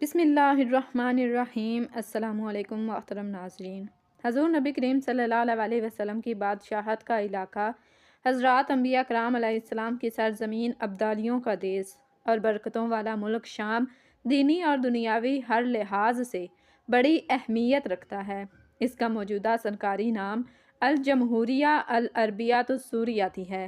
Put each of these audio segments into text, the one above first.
بسم اللہ الرحمن الرحیم۔ السلام علیکم محترم ناظرین۔ حضور نبی کریم صلی اللہ علیہ وسلم کی بادشاہت کا علاقہ، حضرات انبیاء کرام علیہ السلام کی سرزمین، ابدالیوں کا دیس اور برکتوں والا ملک شام دینی اور دنیاوی ہر لحاظ سے بڑی اہمیت رکھتا ہے۔ اس کا موجودہ سرکاری نام الجمہوریہ العربیۃ السوریہ ہے۔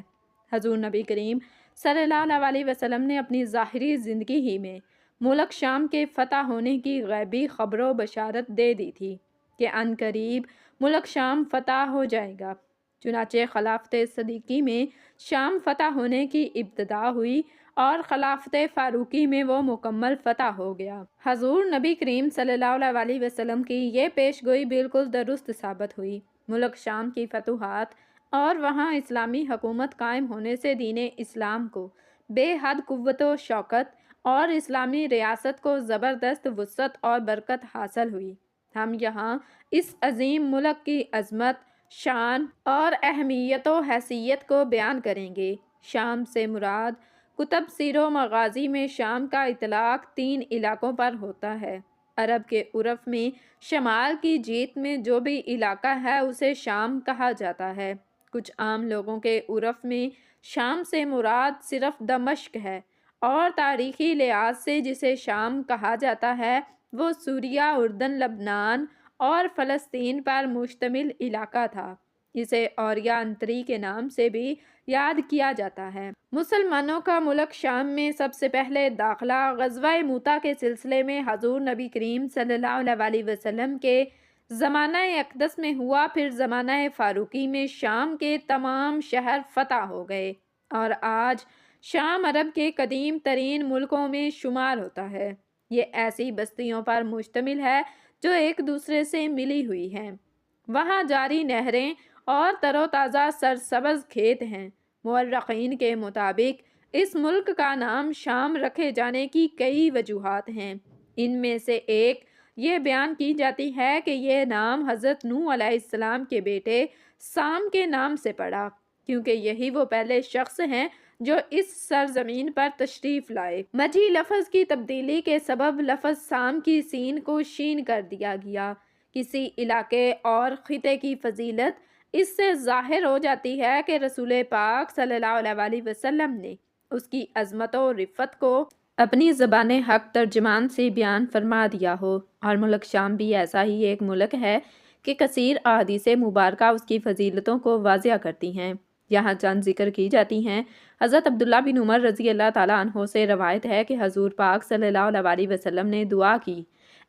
حضور نبی کریم صلی اللہ علیہ وسلم نے اپنی ظاہری زندگی ہی میں ملک شام کے فتح ہونے کی غیبی خبر و بشارت دے دی تھی کہ عنقریب ملک شام فتح ہو جائے گا۔ چنانچہ خلافت صدیقی میں شام فتح ہونے کی ابتدا ہوئی اور خلافت فاروقی میں وہ مکمل فتح ہو گیا۔ حضور نبی کریم صلی اللہ علیہ وسلم کی یہ پیش گوئی بالکل درست ثابت ہوئی۔ ملک شام کی فتوحات اور وہاں اسلامی حکومت قائم ہونے سے دین اسلام کو بے حد قوت و شوکت اور اسلامی ریاست کو زبردست وسعت اور برکت حاصل ہوئی۔ ہم یہاں اس عظیم ملک کی عظمت، شان اور اہمیت و حیثیت کو بیان کریں گے۔ شام سے مراد کتب سیر و مغازی میں شام کا اطلاق 3 علاقوں پر ہوتا ہے۔ عرب کے عرف میں شمال کی جیت میں جو بھی علاقہ ہے اسے شام کہا جاتا ہے۔ کچھ عام لوگوں کے عرف میں شام سے مراد صرف دمشق ہے، اور تاریخی لحاظ سے جسے شام کہا جاتا ہے وہ سوریہ، اردن، لبنان اور فلسطین پر مشتمل علاقہ تھا۔ اسے اوریا انتری کے نام سے بھی یاد کیا جاتا ہے۔ مسلمانوں کا ملک شام میں سب سے پہلے داخلہ غزوہ موتا کے سلسلے میں حضور نبی کریم صلی اللہ علیہ وسلم کے زمانہ اقدس میں ہوا۔ پھر زمانہ فاروقی میں شام کے تمام شہر فتح ہو گئے اور آج شام عرب کے قدیم ترین ملکوں میں شمار ہوتا ہے۔ یہ ایسی بستیوں پر مشتمل ہے جو ایک دوسرے سے ملی ہوئی ہیں۔ وہاں جاری نہریں اور تر و تازہ سرسبز کھیت ہیں۔ مورخین کے مطابق اس ملک کا نام شام رکھے جانے کی کئی وجوہات ہیں۔ ان میں سے ایک یہ بیان کی جاتی ہے کہ یہ نام حضرت نوح علیہ السلام کے بیٹے سام کے نام سے پڑا، کیونکہ یہی وہ پہلے شخص ہیں جو اس سرزمین پر تشریف لائے۔ مجھئی لفظ کی تبدیلی کے سبب لفظ سام کی سین کو شین کر دیا گیا۔ کسی علاقے اور خطے کی فضیلت اس سے ظاہر ہو جاتی ہے کہ رسول پاک صلی اللہ علیہ وسلم نے اس کی عظمت و رفعت کو اپنی زبان حق ترجمان سے بیان فرما دیا ہو۔ اور ملک شام بھی ایسا ہی ایک ملک ہے کہ کثیر احادیث مبارکہ اس کی فضیلتوں کو واضح کرتی ہیں۔ یہاں چند ذکر کی جاتی ہیں۔ حضرت عبداللہ بن عمر رضی اللہ تعالیٰ عنہ سے روایت ہے کہ حضور پاک صلی اللہ علیہ وسلم نے دعا کی،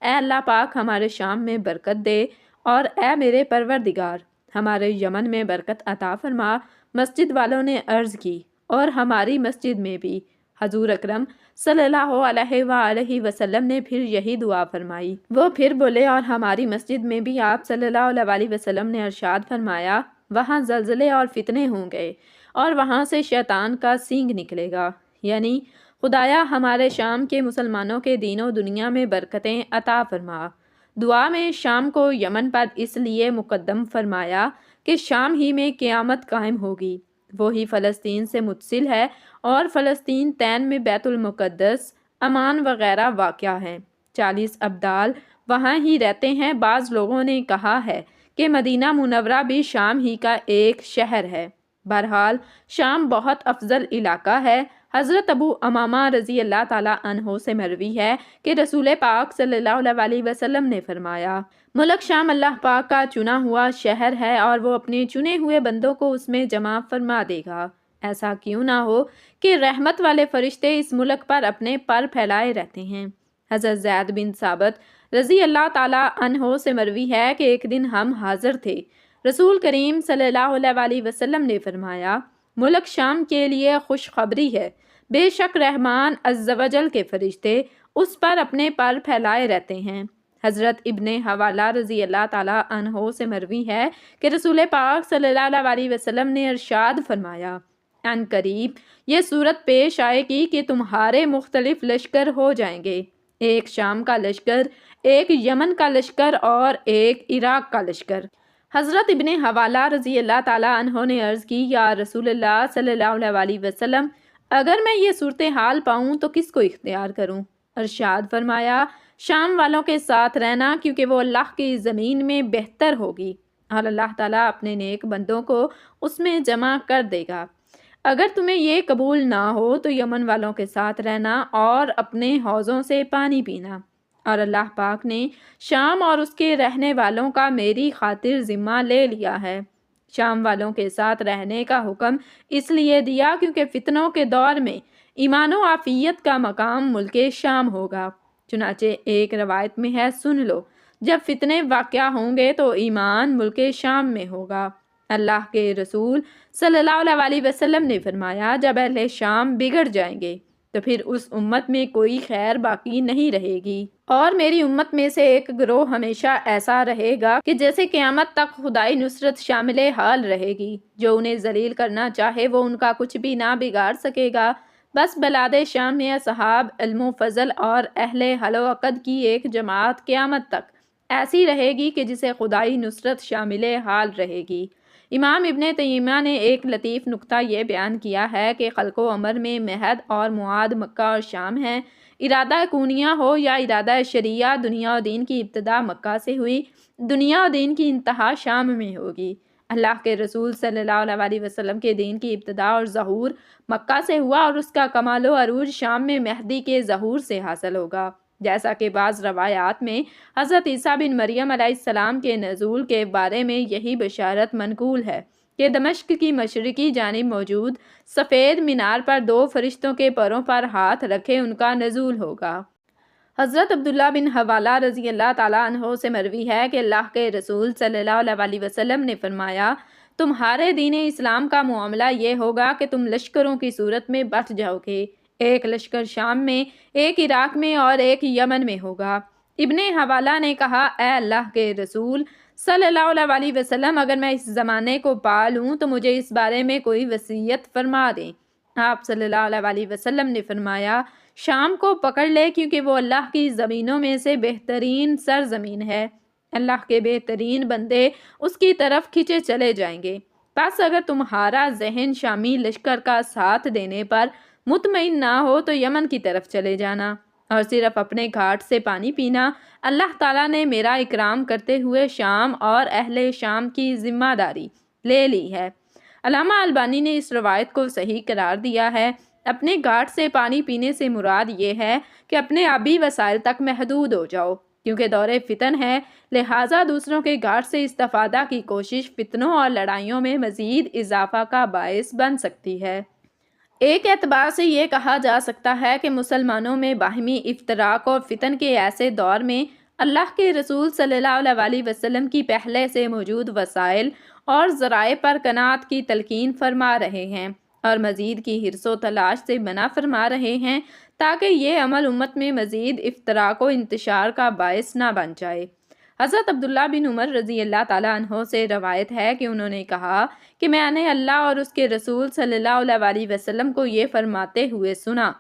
اے اللہ پاک ہمارے شام میں برکت دے، اور اے میرے پروردگار ہمارے یمن میں برکت عطا فرما۔ مسجد والوں نے عرض کی، اور ہماری مسجد میں بھی۔ حضور اکرم صلی اللہ علیہ وآلہ وسلم نے پھر یہی دعا فرمائی۔ وہ پھر بولے، اور ہماری مسجد میں بھی آپ صلی اللہ علیہ وسلم نے ارشاد فرمایا، وہاں زلزلے اور فتنے ہوں گے، اور وہاں سے شیطان کا سینگ نکلے گا، یعنی خدایا ہمارے شام کے مسلمانوں کے دین و دنیا میں برکتیں عطا فرما۔ دعا میں شام کو یمن پر اس لیے مقدم فرمایا کہ شام ہی میں قیامت قائم ہوگی۔ وہی فلسطین سے متصل ہے، اور فلسطین تین میں بیت المقدس، امان وغیرہ واقع ہیں۔ 40 ابدال وہاں ہی رہتے ہیں۔ بعض لوگوں نے کہا ہے کہ مدینہ منورہ بھی شام ہی کا ایک شہر ہے۔ بہرحال شام بہت افضل علاقہ ہے۔ حضرت ابو امامہ رضی اللہ تعالیٰ عنہ سے مروی ہے کہ رسول پاک صلی اللہ علیہ وسلم نے فرمایا، ملک شام اللہ پاک کا چنا ہوا شہر ہے، اور وہ اپنے چنے ہوئے بندوں کو اس میں جمع فرما دے گا۔ ایسا کیوں نہ ہو کہ رحمت والے فرشتے اس ملک پر اپنے پر پھیلائے رہتے ہیں۔ حضرت زید بن ثابت رضی اللہ تعالیٰ عنہ سے مروی ہے کہ ایک دن ہم حاضر تھے، رسول کریم صلی اللہ علیہ وسلم نے فرمایا، ملک شام کے لیے خوشخبری ہے، بے شک رحمان عز و جل کے فرشتے اس پر اپنے پر پھیلائے رہتے ہیں۔ حضرت ابن حوالہ رضی اللہ تعالیٰ عنہ سے مروی ہے کہ رسول پاک صلی اللہ علیہ وسلم نے ارشاد فرمایا، ان قریب یہ صورت پیش آئے گی کہ تمہارے مختلف لشکر ہو جائیں گے، ایک شام کا لشکر، ایک یمن کا لشکر، اور ایک عراق کا لشکر۔ حضرت ابن حوالہ رضی اللہ تعالیٰ عنہ نے عرض کی، یا رسول اللہ صلی اللہ علیہ وسلم، اگر میں یہ صورتحال پاؤں تو کس کو اختیار کروں؟ ارشاد فرمایا، شام والوں کے ساتھ رہنا کیونکہ وہ اللہ کی زمین میں بہتر ہوگی اور اللہ تعالیٰ اپنے نیک بندوں کو اس میں جمع کر دے گا۔ اگر تمہیں یہ قبول نہ ہو تو یمن والوں کے ساتھ رہنا اور اپنے حوضوں سے پانی پینا، اور اللہ پاک نے شام اور اس کے رہنے والوں کا میری خاطر ذمہ لے لیا ہے۔ شام والوں کے ساتھ رہنے کا حکم اس لیے دیا کیونکہ فتنوں کے دور میں ایمان و عافیت کا مقام ملک شام ہوگا۔ چنانچہ ایک روایت میں ہے، سن لو، جب فتنے واقع ہوں گے تو ایمان ملک شام میں ہوگا۔ اللہ کے رسول صلی اللہ علیہ وسلم نے فرمایا، جب اہل شام بگڑ جائیں گے تو پھر اس امت میں کوئی خیر باقی نہیں رہے گی، اور میری امت میں سے ایک گروہ ہمیشہ ایسا رہے گا کہ جیسے قیامت تک خدائی نصرت شامل حال رہے گی۔ جو انہیں ذلیل کرنا چاہے وہ ان کا کچھ بھی نہ بگاڑ سکے گا۔ بس بلاد شام میں اصحاب علم و فضل اور اہل حل و عقد کی ایک جماعت قیامت تک ایسی رہے گی کہ جسے خدائی نصرت شامل حال رہے گی۔ امام ابن تیمیہ نے ایک لطیف نکتہ یہ بیان کیا ہے کہ خلق و امر میں مہد اور معاد مکہ اور شام ہیں۔ ارادہ کونیہ ہو یا ارادہ شریعہ، دنیا و دین کی ابتدا مکہ سے ہوئی، دنیا و دین کی انتہا شام میں ہوگی۔ اللہ کے رسول صلی اللہ علیہ وسلم کے دین کی ابتدا اور ظہور مکہ سے ہوا اور اس کا کمال و عروج شام میں مہدی کے ظہور سے حاصل ہوگا، جیسا کہ بعض روایات میں حضرت عیسیٰ بن مریم علیہ السلام کے نزول کے بارے میں یہی بشارت منقول ہے کہ دمشق کی مشرقی جانب موجود سفید مینار پر 2 فرشتوں کے پروں پر ہاتھ رکھے ان کا نزول ہوگا۔ حضرت عبداللہ بن حوالہ رضی اللہ تعالیٰ عنہ سے مروی ہے کہ اللہ کے رسول صلی اللہ علیہ وسلم نے فرمایا، تمہارے دین اسلام کا معاملہ یہ ہوگا کہ تم لشکروں کی صورت میں بٹ جاؤ گے، ایک لشکر شام میں، ایک عراق میں اور ایک یمن میں ہوگا۔ ابن حوالہ نے کہا، اے اللہ کے رسول صلی اللہ علیہ وسلم، اگر میں اس زمانے کو پا لوں تو مجھے اس بارے میں کوئی وصیت فرما دیں۔ آپ صلی اللہ علیہ وسلم نے فرمایا، شام کو پکڑ لے کیونکہ وہ اللہ کی زمینوں میں سے بہترین سرزمین ہے، اللہ کے بہترین بندے اس کی طرف کھینچے چلے جائیں گے۔ بس اگر تمہارا ذہن شامی لشکر کا ساتھ دینے پر مطمئن نہ ہو تو یمن کی طرف چلے جانا اور صرف اپنے گھاٹ سے پانی پینا۔ اللہ تعالیٰ نے میرا اکرام کرتے ہوئے شام اور اہل شام کی ذمہ داری لے لی ہے۔ علامہ البانی نے اس روایت کو صحیح قرار دیا ہے۔ اپنے گھاٹ سے پانی پینے سے مراد یہ ہے کہ اپنے آبی وسائل تک محدود ہو جاؤ، کیونکہ دور فتن ہے، لہٰذا دوسروں کے گھاٹ سے استفادہ کی کوشش فتنوں اور لڑائیوں میں مزید اضافہ کا باعث بن سکتی ہے۔ ایک اعتبار سے یہ کہا جا سکتا ہے کہ مسلمانوں میں باہمی افتراق اور فتن کے ایسے دور میں اللہ کے رسول صلی اللہ علیہ وسلم کی پہلے سے موجود وسائل اور ذرائع پر قناعت کی تلقین فرما رہے ہیں اور مزید کی حرص و تلاش سے منع فرما رہے ہیں تاکہ یہ عمل امت میں مزید افتراق و انتشار کا باعث نہ بن جائے۔ حضرت عبداللہ بن عمر رضی اللہ تعالیٰ عنہ سے روایت ہے کہ انہوں نے کہا کہ میں نے اللہ اور اس کے رسول صلی اللہ علیہ وسلم کو یہ فرماتے ہوئے سنا،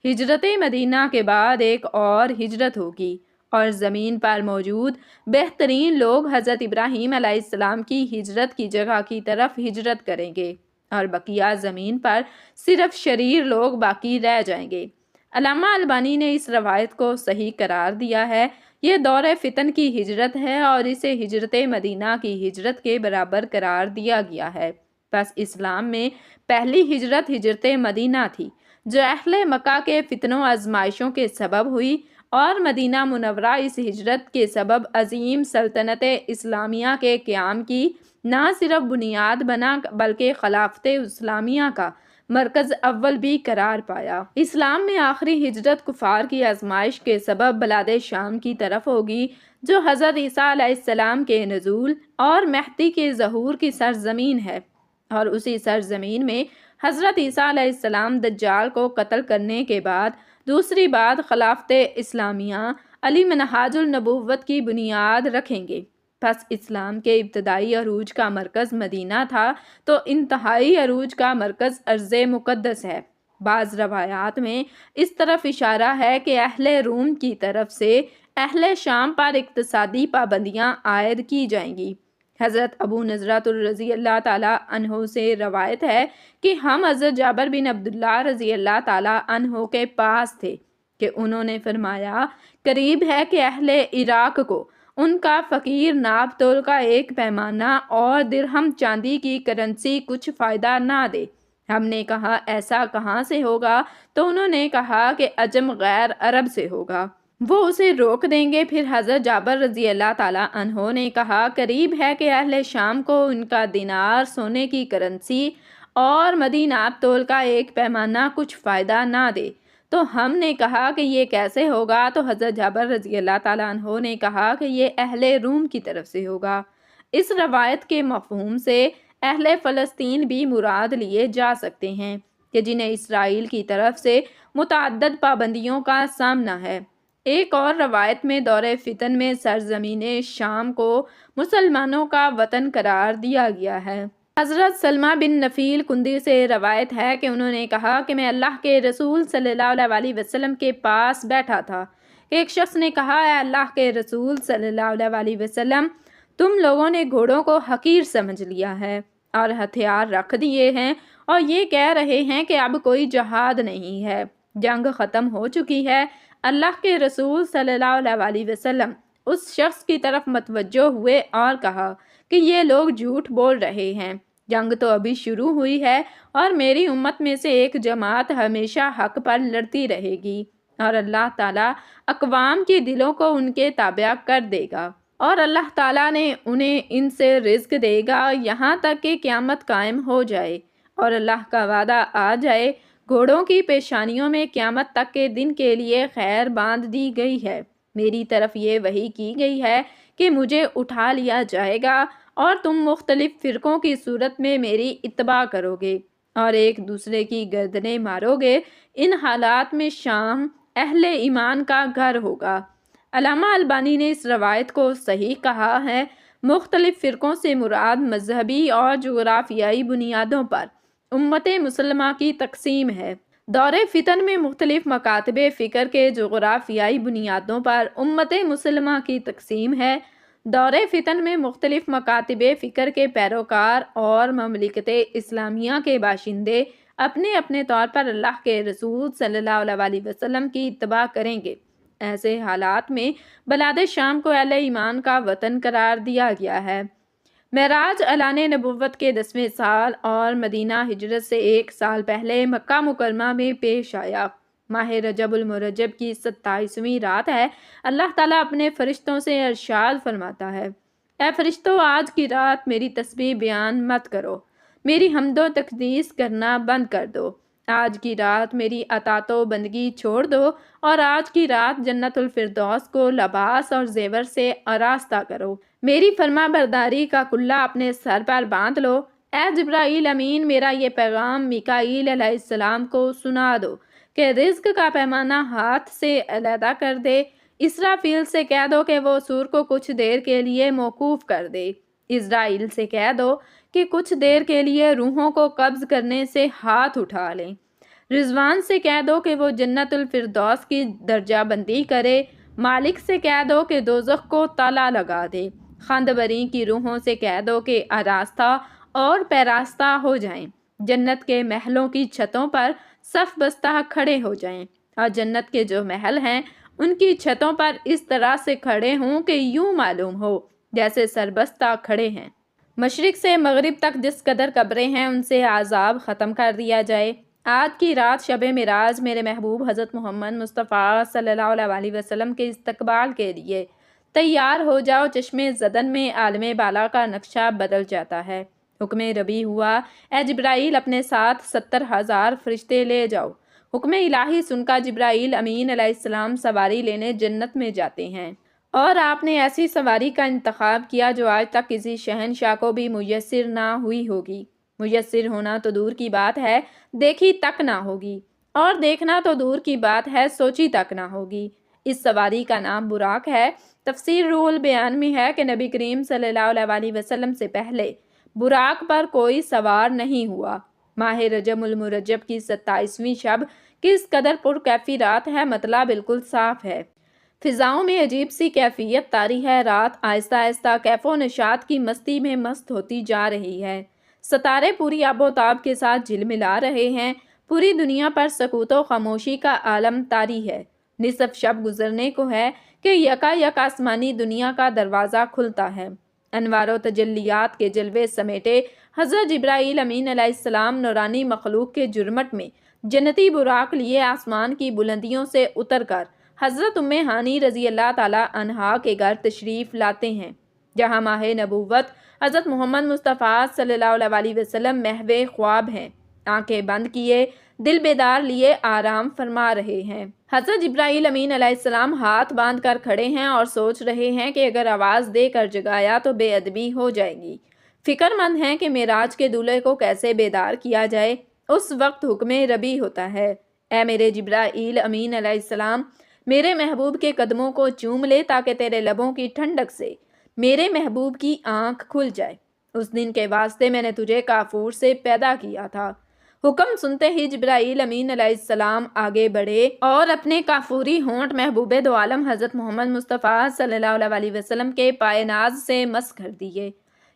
ہجرت مدینہ کے بعد ایک اور ہجرت ہوگی اور زمین پر موجود بہترین لوگ حضرت ابراہیم علیہ السلام کی ہجرت کی جگہ کی طرف ہجرت کریں گے اور بقیہ زمین پر صرف شریر لوگ باقی رہ جائیں گے۔ علامہ البانی نے اس روایت کو صحیح قرار دیا ہے۔ یہ دور فتن کی ہجرت ہے اور اسے ہجرت مدینہ کی ہجرت کے برابر قرار دیا گیا ہے۔ بس اسلام میں پہلی ہجرت ہجرت مدینہ تھی، جو اہل مکہ کے فتنوں آزمائشوں کے سبب ہوئی، اور مدینہ منورہ اس ہجرت کے سبب عظیم سلطنت اسلامیہ کے قیام کی نہ صرف بنیاد بنا بلکہ خلافت اسلامیہ کا مرکز اول بھی قرار پایا۔ اسلام میں آخری ہجرت کفار کی آزمائش کے سبب بلاد شام کی طرف ہوگی، جو حضرت عیسیٰ علیہ السلام کے نزول اور مہدی کے ظہور کی سرزمین ہے، اور اسی سرزمین میں حضرت عیسیٰ علیہ السلام دجال کو قتل کرنے کے بعد دوسری بات خلافت اسلامیہ علی منہاج النبوت کی بنیاد رکھیں گے۔ پس اسلام کے ابتدائی عروج کا مرکز مدینہ تھا تو انتہائی عروج کا مرکز ارض مقدس ہے۔ بعض روایات میں اس طرف اشارہ ہے کہ اہل روم کی طرف سے اہل شام پر اقتصادی پابندیاں عائد کی جائیں گی۔ حضرت ابو نضرۃ رضی اللہ تعالیٰ عنہ سے روایت ہے کہ ہم حضرت جابر بن عبداللہ رضی اللہ تعالیٰ عنہ کے پاس تھے کہ انہوں نے فرمایا قریب ہے کہ اہل عراق کو ان کا فقیر ناپ تول کا ایک پیمانہ اور درہم چاندی کی کرنسی کچھ فائدہ نہ دے۔ ہم نے کہا ایسا کہاں سے ہوگا؟ تو انہوں نے کہا کہ عجم غیر عرب سے ہوگا، وہ اسے روک دیں گے۔ پھر حضرت جابر رضی اللہ تعالیٰ عنہ نے کہا قریب ہے کہ اہل شام کو ان کا دینار سونے کی کرنسی اور مدی ناپ تول کا ایک پیمانہ کچھ فائدہ نہ دے۔ تو ہم نے کہا کہ یہ کیسے ہوگا؟ تو حضرت جابر رضی اللہ تعالیٰ عنہ نے کہا کہ یہ اہل روم کی طرف سے ہوگا۔ اس روایت کے مفہوم سے اہل فلسطین بھی مراد لیے جا سکتے ہیں کہ جنہیں اسرائیل کی طرف سے متعدد پابندیوں کا سامنا ہے۔ ایک اور روایت میں دور فتن میں سرزمین شام کو مسلمانوں کا وطن قرار دیا گیا ہے۔ حضرت سلمہ بن نفیل کندی سے روایت ہے کہ انہوں نے کہا کہ میں اللہ کے رسول صلی اللہ علیہ وسلم کے پاس بیٹھا تھا کہ ایک شخص نے کہا اے اللہ کے رسول صلی اللہ علیہ وسلم، تم لوگوں نے گھوڑوں کو حقیر سمجھ لیا ہے اور ہتھیار رکھ دیے ہیں اور یہ کہہ رہے ہیں کہ اب کوئی جہاد نہیں ہے، جنگ ختم ہو چکی ہے۔ اللہ کے رسول صلی اللہ علیہ وسلم اس شخص کی طرف متوجہ ہوئے اور کہا کہ یہ لوگ جھوٹ بول رہے ہیں، جنگ تو ابھی شروع ہوئی ہے اور میری امت میں سے ایک جماعت ہمیشہ حق پر لڑتی رہے گی اور اللہ تعالیٰ اقوام کے دلوں کو ان کے تابع کر دے گا اور اللہ تعالیٰ نے انہیں ان سے رزق دے گا یہاں تک کہ قیامت قائم ہو جائے اور اللہ کا وعدہ آ جائے۔ گھوڑوں کی پیشانیوں میں قیامت تک کے دن کے لیے خیر باندھ دی گئی ہے۔ میری طرف یہ وحی کی گئی ہے کہ مجھے اٹھا لیا جائے گا اور تم مختلف فرقوں کی صورت میں میری اتباع کرو گے اور ایک دوسرے کی گردنیں مارو گے۔ ان حالات میں شام اہل ایمان کا گھر ہوگا۔ علامہ البانی نے اس روایت کو صحیح کہا ہے۔ مختلف فرقوں سے مراد مذہبی اور جغرافیائی بنیادوں پر امت مسلمہ کی تقسیم ہے۔ دور فتن میں مختلف مکاتب فکر کے جغرافیائی بنیادوں پر امت مسلمہ کی تقسیم ہے۔ دور فتن میں مختلف مکاتب فکر کے پیروکار اور مملکت اسلامیہ کے باشندے اپنے اپنے طور پر اللہ کے رسول صلی اللہ علیہ وسلم کی اتباع کریں گے۔ ایسے حالات میں بلاد شام کو اہل ایمان کا وطن قرار دیا گیا ہے۔ معراج اعلان نبوت کے 10ویں سال اور مدینہ ہجرت سے 1 سال پہلے مکہ مکرمہ میں پیش آیا۔ ماہ رجب المرجب کی 27ویں رات ہے۔ اللہ تعالیٰ اپنے فرشتوں سے ارشاد فرماتا ہے اے فرشتوں، آج کی رات میری تسبیح بیان مت کرو، میری حمد و تقدیس کرنا بند کر دو۔ آج کی رات میری اطاعت و بندگی چھوڑ دو اور آج کی رات جنت الفردوس کو لباس اور زیور سے آراستہ کرو۔ میری فرما برداری کا کلہ اپنے سر پر باندھ لو۔ اے جبرائیل امین، میرا یہ پیغام میکائیل علیہ السلام کو سنا دو کہ رزق کا پیمانہ ہاتھ سے علیحدہ کر دے۔ اسرافیل سے کہہ دو کہ وہ سور کو کچھ دیر کے لیے موقوف کر دے۔ اسرائیل سے کہہ دو کہ کچھ دیر کے لیے روحوں کو قبض کرنے سے ہاتھ اٹھا لیں۔ رضوان سے کہہ دو کہ وہ جنت الفردوس کی درجہ بندی کرے۔ مالک سے کہہ دو کہ دوزخ کو تالا لگا دے۔ خاندبرین کی روحوں سے کہہ دو کہ آراستہ اور پیراستہ ہو جائیں، جنت کے محلوں کی چھتوں پر صف بستہ کھڑے ہو جائیں اور جنت کے جو محل ہیں ان کی چھتوں پر اس طرح سے کھڑے ہوں کہ یوں معلوم ہو جیسے سربستہ کھڑے ہیں۔ مشرق سے مغرب تک جس قدر قبریں ہیں ان سے عذاب ختم کر دیا جائے۔ آج کی رات شب معراج میرے محبوب حضرت محمد مصطفیٰ صلی اللہ علیہ وسلم کے استقبال کے لیے تیار ہو جاؤ۔ چشم زدن میں عالم بالا کا نقشہ بدل جاتا ہے۔ حکم ربی ہوا اے جبرائیل اپنے ساتھ 70,000 فرشتے لے جاؤ۔ حکم الہی سن کر جبرائیل امین علیہ السلام سواری لینے جنت میں جاتے ہیں اور آپ نے ایسی سواری کا انتخاب کیا جو آج تک کسی شہنشاہ کو بھی میسر نہ ہوئی ہوگی۔ میسر ہونا تو دور کی بات ہے، دیکھی تک نہ ہوگی، اور دیکھنا تو دور کی بات ہے، سوچی تک نہ ہوگی۔ اس سواری کا نام براق ہے۔ تفسیر روح البیان میں ہے کہ نبی کریم صلی اللہ علیہ وسلم سے پہلے براق پر کوئی سوار نہیں ہوا۔ ماہ رجب المرجب کی 27ویں شب کس قدر پرکیفی رات ہے، مطلع بالکل صاف ہے۔ فضاؤں میں عجیب سی کیفیت طاری ہے۔ رات آہستہ آہستہ کیف و نشاط کی مستی میں مست ہوتی جا رہی ہے۔ ستارے پوری آب و تاب کے ساتھ جھلملا رہے ہیں۔ پوری دنیا پر سکوت و خاموشی کا عالم طاری ہے۔ نصف شب گزرنے کو ہے کہ یکا یک آسمانی دنیا کا دروازہ کھلتا ہے۔ انوار و تجلیات کے جلوے سمیٹے حضرت جبرائیل امین علیہ السلام نورانی مخلوق کے جرمٹ میں جنتی براق لیے آسمان کی بلندیوں سے اتر کر حضرت ام ہانی رضی اللہ تعالی عنہا کے گھر تشریف لاتے ہیں، جہاں ماہ نبوت حضرت محمد مصطفیٰ صلی اللہ علیہ وسلم محو خواب ہیں، آنکھیں بند کیے دل بیدار لیے آرام فرما رہے ہیں۔ حضرت جبرائیل امین علیہ السلام ہاتھ باندھ کر کھڑے ہیں اور سوچ رہے ہیں کہ اگر آواز دے کر جگایا تو بے ادبی ہو جائے گی۔ فکر مند ہیں کہ معراج کے دولہے کو کیسے بیدار کیا جائے۔ اس وقت حکم ربی ہوتا ہے، اے میرے جبرائیل امین علیہ السلام، میرے محبوب کے قدموں کو چوم لے تاکہ تیرے لبوں کی ٹھنڈک سے میرے محبوب کی آنکھ کھل جائے۔ اس دن کے واسطے میں نے تجھے کافور سے پیدا کیا تھا۔ حکم سنتے ہی جبرائیل امین علیہ السلام آگے بڑھے اور اپنے کافوری ہونٹ محبوب دو عالم حضرت محمد مصطفیٰ صلی اللہ علیہ وسلم کے پائے ناز سے مس کر دیے۔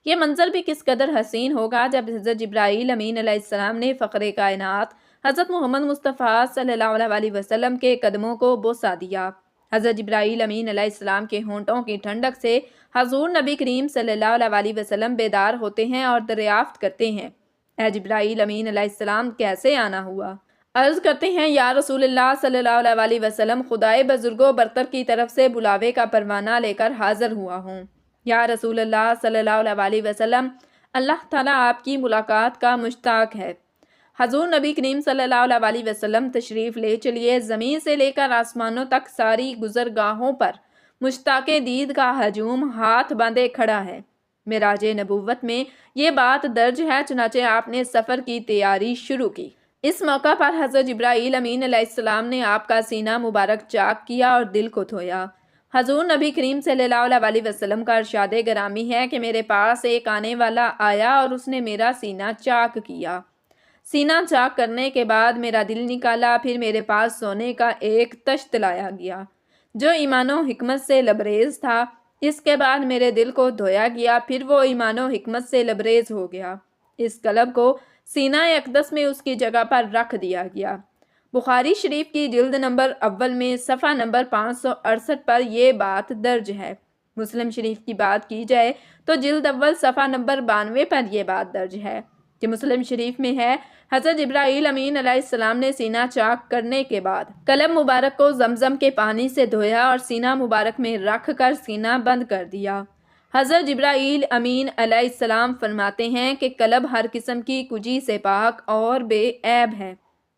یہ منظر بھی کس قدر حسین ہوگا جب حضرت جبرائیل امین علیہ السلام نے فخر کائنات حضرت محمد مصطفیٰ صلی اللہ علیہ وسلم کے قدموں کو بوسہ دیا۔ حضرت جبرائیل امین علیہ السلام کے ہونٹوں کی ٹھنڈک سے حضور نبی کریم صلی اللہ علیہ وسلم بیدار ہوتے ہیں اور دریافت کرتے ہیں، اے جبرائیل امین علیہ السلام کیسے آنا ہوا؟ عرض کرتے ہیں، یا رسول اللہ صلی اللہ علیہ وسلم، خدائے بزرگ و برتر کی طرف سے بلاوے کا پروانہ لے کر حاضر ہوا ہوں۔ یا رسول اللہ صلی اللہ علیہ وسلم، اللہ تعالیٰ آپ کی ملاقات کا مشتاق ہے۔ حضور نبی کریم صلی اللہ علیہ وسلم تشریف لے چلیے، زمین سے لے کر آسمانوں تک ساری گزرگاہوں پر مشتاق دید کا ہجوم ہاتھ باندھے کھڑا ہے۔ معراج نبوت میں یہ بات درج ہے، چنانچہ آپ نے سفر کی تیاری شروع کی۔ اس موقع پر حضرت جبرائیل امین علیہ السلام نے آپ کا سینہ مبارک چاک کیا اور دل کو دھویا۔ حضور نبی کریم صلی اللہ علیہ وسلم کا ارشاد گرامی ہے کہ میرے پاس ایک آنے والا آیا اور اس نے میرا سینہ چاک کیا۔ سینہ چاک کرنے کے بعد میرا دل نکالا، پھر میرے پاس سونے کا ایک تشت لایا گیا جو ایمان و حکمت سے لبریز تھا۔ اس کے بعد میرے دل کو دھویا گیا، پھر وہ ایمان و حکمت سے لبریز ہو گیا۔ اس قلب کو سینہ اقدس میں اس کی جگہ پر رکھ دیا گیا۔ بخاری شریف کی جلد نمبر اول میں صفحہ نمبر 568 پر یہ بات درج ہے۔ مسلم شریف کی بات کی جائے تو جلد اول صفحہ نمبر 92 پر یہ بات درج ہے کہ مسلم شریف میں ہے، حضرت جبرائیل امین علیہ السلام نے سینہ چاک کرنے کے بعد قلب مبارک کو زمزم کے پانی سے دھویا اور سینہ مبارک میں رکھ کر سینہ بند کر دیا۔ حضرت جبرائیل امین علیہ السلام فرماتے ہیں کہ قلب ہر قسم کی کجی سے پاک اور بے عیب ہے،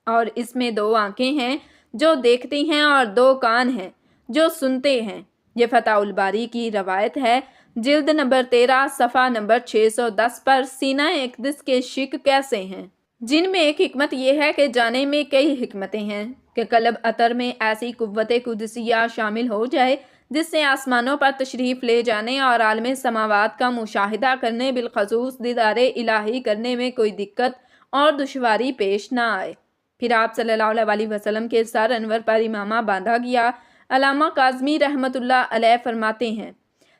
اور اس میں 2 آنکھیں ہیں جو دیکھتی ہیں اور 2 کان ہیں جو سنتے ہیں۔ یہ فتح الباری کی روایت ہے، جلد نمبر 13 صفحہ نمبر 610 پر۔ سینہ اقدس کے شق کیسے ہیں؟ جن میں ایک حکمت یہ ہے کہ جانے میں کئی حکمتیں ہیں کہ قلب اطر میں ایسی قوت قدسیہ شامل ہو جائے جس سے آسمانوں پر تشریف لے جانے اور عالم سماوات کا مشاہدہ کرنے، بالخصوص دیدار الہی کرنے میں کوئی دقت اور دشواری پیش نہ آئے۔ پھر آپ صلی اللہ علیہ وسلم کے سر انور پر امامہ باندھا گیا۔ علامہ کاظمی رحمۃ اللہ علیہ فرماتے ہیں،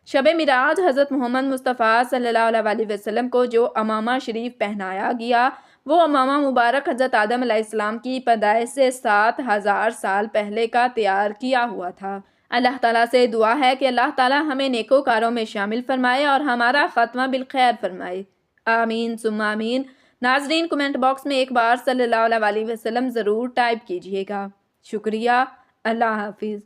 شب معراج حضرت محمد مصطفیٰ صلی اللہ علیہ وسلم کو جو امامہ شریف پہنایا گیا، وہ امامہ مبارک حضرت آدم علیہ السلام کی پیدائش سے 7000 سال پہلے کا تیار کیا ہوا تھا۔ اللہ تعالیٰ سے دعا ہے کہ اللہ تعالیٰ ہمیں نیکوکاروں میں شامل فرمائے اور ہمارا خاتمہ بالخیر فرمائے، آمین ثم آمین۔ ناظرین، کمنٹ باکس میں ایک بار صلی اللہ علیہ وسلم ضرور ٹائپ کیجئے گا۔ شکریہ، اللہ حافظ۔